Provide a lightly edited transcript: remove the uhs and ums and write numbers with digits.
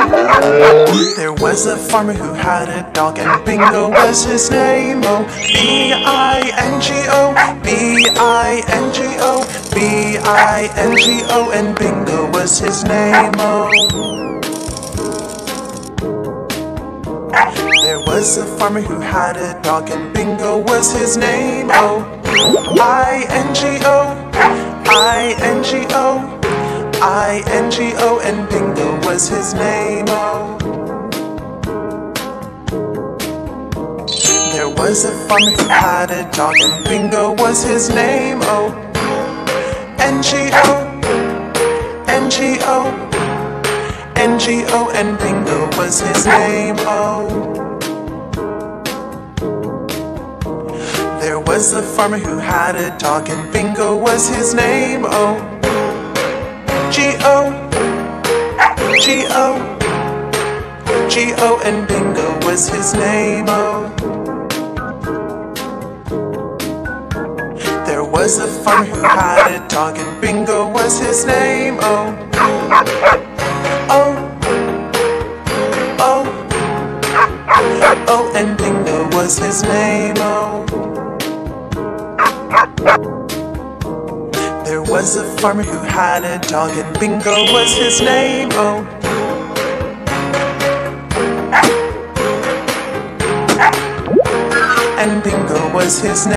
There was a farmer who had a dog, and Bingo was his name. Oh, B-I-N-G-O, B-I-N-G-O, B-I-N-G-O, and Bingo was his name. Oh. There was a farmer who had a dog, and Bingo was his name. Oh, I-N-G-O, I-N-G-O, I-N-G-O, and Bingo was his name. Oh. There was a farmer who had a dog, and Bingo was his name. Oh, N-G-O, N-G-O, N-G-O, and Bingo was his name. Oh. There was a farmer who had a dog, and Bingo was his name. Oh, G-O, G-O, G-O, and Bingo was his name. Oh. There was a farmer who had a dog, and Bingo was his name. Oh, oh, oh, oh, and Bingo was his name. Oh. There was a farmer who had a dog, and Bingo was his name. Oh, and Bingo was his name.